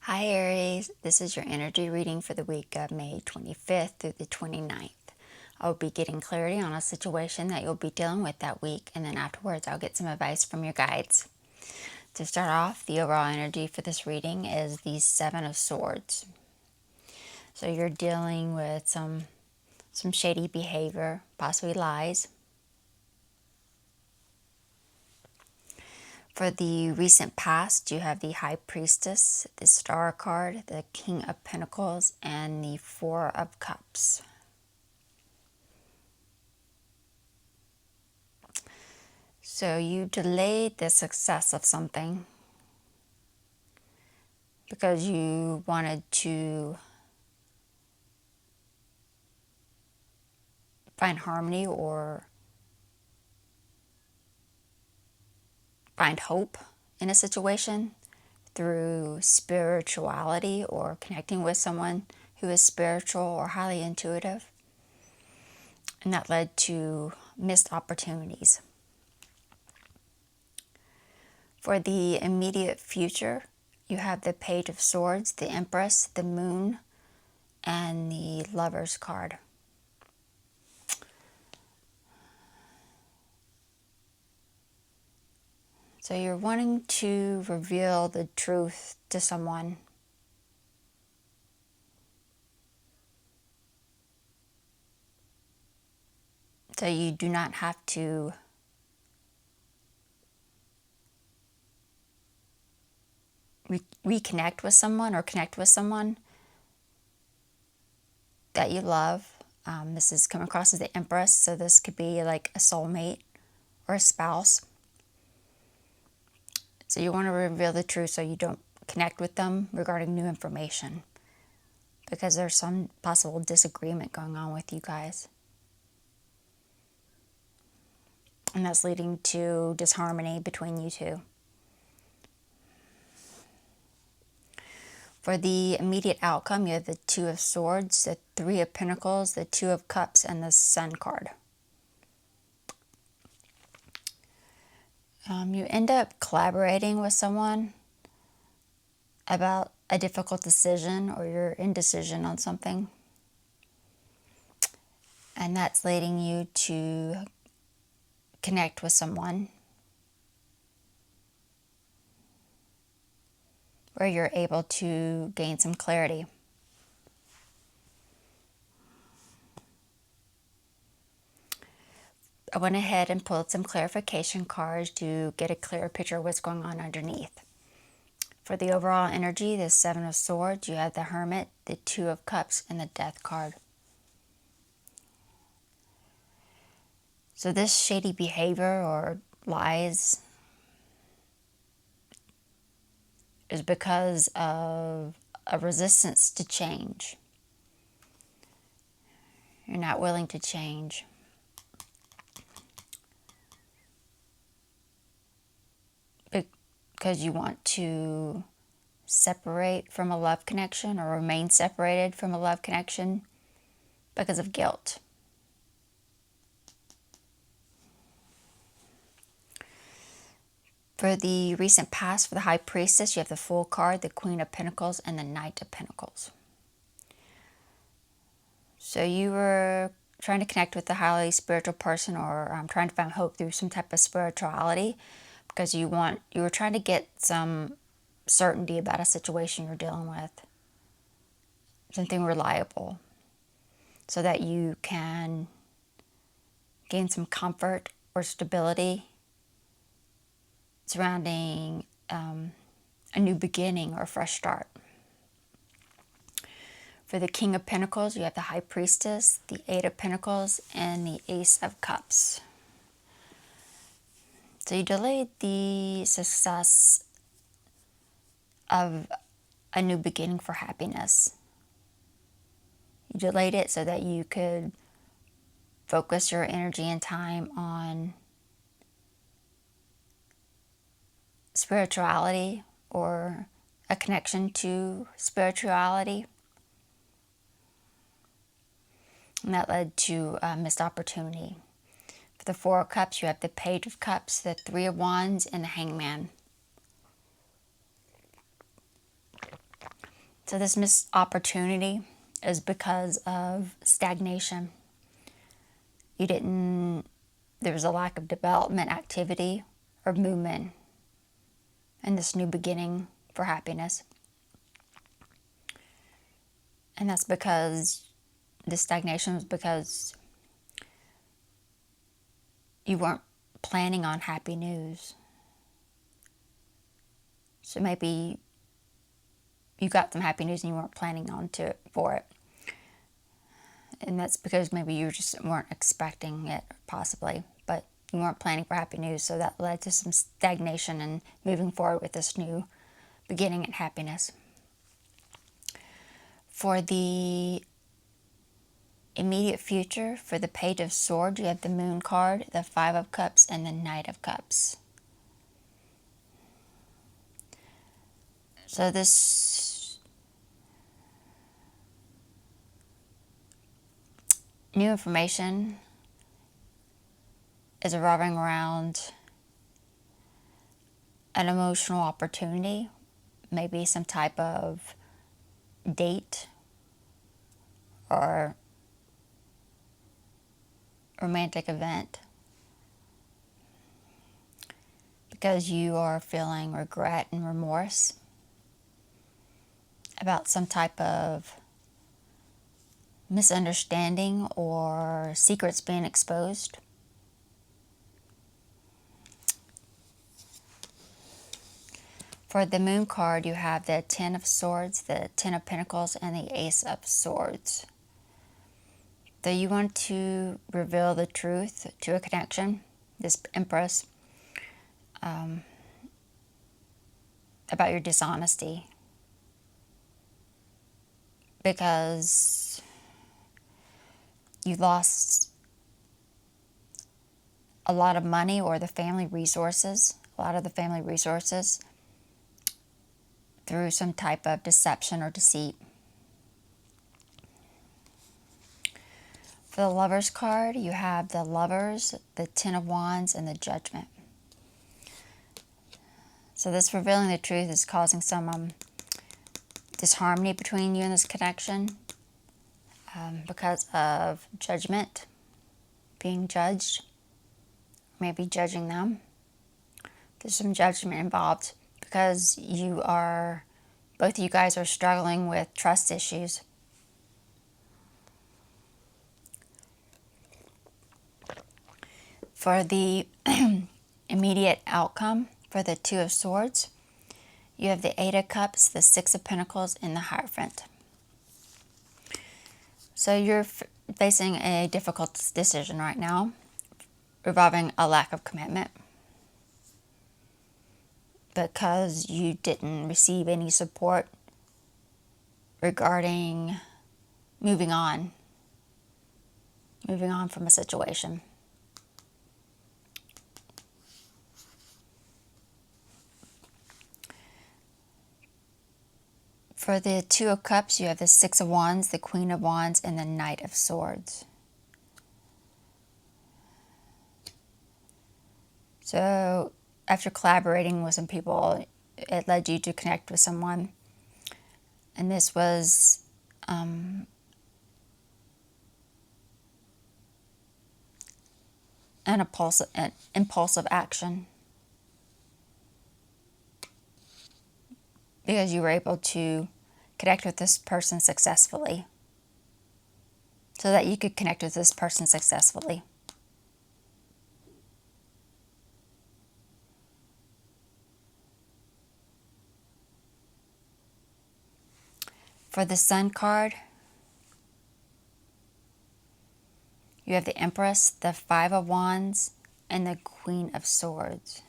Hi Aries, this is your energy reading for the week of May 25th through the 29th. I'll be getting clarity on a situation that you'll be dealing with that week, and then afterwards I'll get some advice from your guides. To start off, the overall energy for this reading is the Seven of Swords. So you're dealing with some shady behavior, possibly lies. For the recent past, you have the High Priestess, the Star card, the King of Pentacles, and the Four of Cups. So you delayed the success of something because you wanted to find harmony or find hope in a situation through spirituality or connecting with someone who is spiritual or highly intuitive. And that led to missed opportunities. For the immediate future, you have the Page of Swords, the Empress, the Moon, and the Lover's card. So you're wanting to reveal the truth to someone. So you do not have to reconnect with someone or connect with someone that you love. This is coming across as the Empress, so this could be like a soulmate or a spouse. So you want to reveal the truth so you don't connect with them regarding new information, because there's some possible disagreement going on with you guys. And that's leading to disharmony between you two. For the immediate outcome, you have the Two of Swords, the Three of Pentacles, the Two of Cups, and the Sun card. You end up collaborating with someone about a difficult decision, or you're indecision on something. And that's leading you to connect with someone where you're able to gain some clarity. I went ahead and pulled some clarification cards to get a clearer picture of what's going on underneath. For the overall energy, the Seven of Swords, you have the Hermit, the Two of Cups, and the Death card. So this shady behavior or lies is because of a resistance to change. You're not willing to change. Because you want to separate from a love connection or remain separated from a love connection because of guilt. For the recent past, for the High Priestess, you have the Fool card, the Queen of Pentacles, and the Knight of Pentacles. So you were trying to connect with a highly spiritual person, or trying to find hope through some type of spirituality, because you were trying to get some certainty about a situation you're dealing with, something reliable, so that you can gain some comfort or stability surrounding a new beginning or a fresh start. For the King of Pentacles, you have the High Priestess, the Eight of Pentacles, and the Ace of Cups. So you delayed the success of a new beginning for happiness. You delayed it so that you could focus your energy and time on spirituality or a connection to spirituality. And that led to a missed opportunity. For the Four of Cups, you have the Page of Cups, the Three of Wands, and the Hangman. So this missed opportunity is because of stagnation. There was a lack of development activity or movement in this new beginning for happiness. And that's because the stagnation was because you weren't planning on happy news. So maybe you got some happy news and you weren't planning for it. And that's because maybe you just weren't expecting it, possibly. But you weren't planning for happy news, so that led to some stagnation and moving forward with this new beginning and happiness. For the immediate future, for the Page of Swords, you have the Moon card, the Five of Cups, and the Knight of Cups. So this new information is revolving around an emotional opportunity, maybe some type of date or romantic event, because you are feeling regret and remorse about some type of misunderstanding or secrets being exposed. For the Moon card, you have the Ten of Swords, the Ten of Pentacles, and the Ace of Swords. So you want to reveal the truth to a connection, this Empress, about your dishonesty. Because you lost a lot of money or the family resources, through some type of deception or deceit. For the Lovers card, you have the Lovers, the Ten of Wands, and the Judgment. So this revealing the truth is causing some disharmony between you and this connection because of judgment, being judged, maybe judging them. There's some judgment involved because both of you guys are struggling with trust issues. For the immediate outcome, for the Two of Swords, you have the Eight of Cups, the Six of Pentacles, and the Hierophant. So you're facing a difficult decision right now, involving a lack of commitment, because you didn't receive any support regarding moving on from a situation. For the Two of Cups, you have the Six of Wands, the Queen of Wands, and the Knight of Swords. So after collaborating with some people, it led you to connect with someone. And this was an impulsive action, because you were able to connect with this person successfully, so that you could connect with this person successfully. For the Sun card, you have the Empress, the Five of Wands, and the Queen of Swords.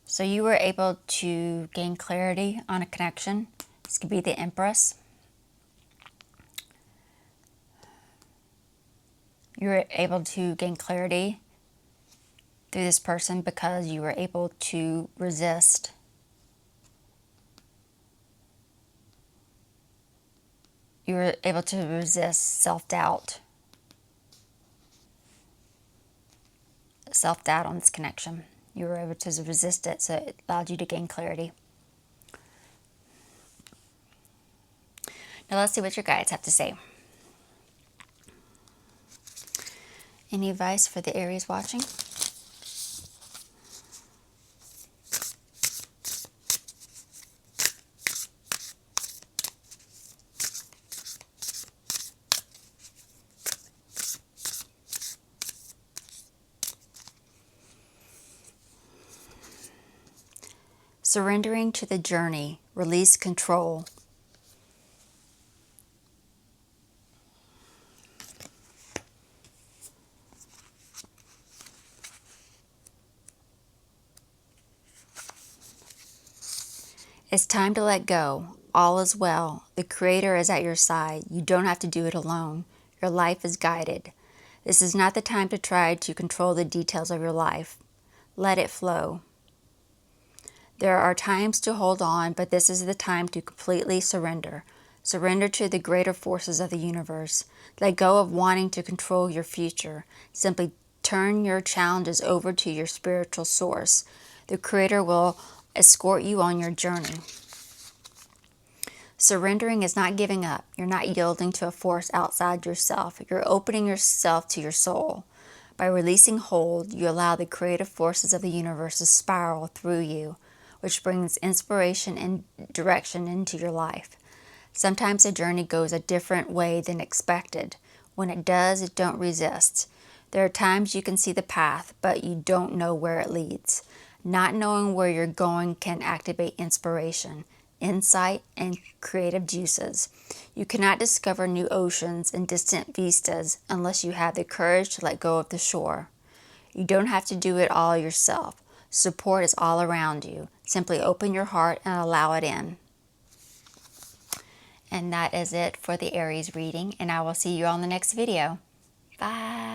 So you were able to gain clarity on a connection. This could be the Empress. You were able to gain clarity through this person because you were able to resist self-doubt on this connection. You were able to resist it, so it allowed you to gain clarity. Now let's see what your guides have to say. Any advice for the Aries watching? Surrendering to the journey, release control. It's time to let go. All is well. The Creator is at your side. You don't have to do it alone. Your life is guided. This is not the time to try to control the details of your life. Let it flow. There are times to hold on, but this is the time to completely surrender. Surrender to the greater forces of the universe. Let go of wanting to control your future. Simply turn your challenges over to your spiritual source. The Creator will escort you on your journey. Surrendering is not giving up. You're not yielding to a force outside yourself. You're opening yourself to your soul. By releasing hold, you allow the creative forces of the universe to spiral through you, which brings inspiration and direction into your life. Sometimes the journey goes a different way than expected. When it does, don't resist. There are times you can see the path, but you don't know where it leads. Not knowing where you're going can activate inspiration, insight, and creative juices. You cannot discover new oceans and distant vistas unless you have the courage to let go of the shore. You don't have to do it all yourself. Support is all around you. Simply open your heart and allow it in. And that is it for the Aries reading, and I will see you on the next video. Bye.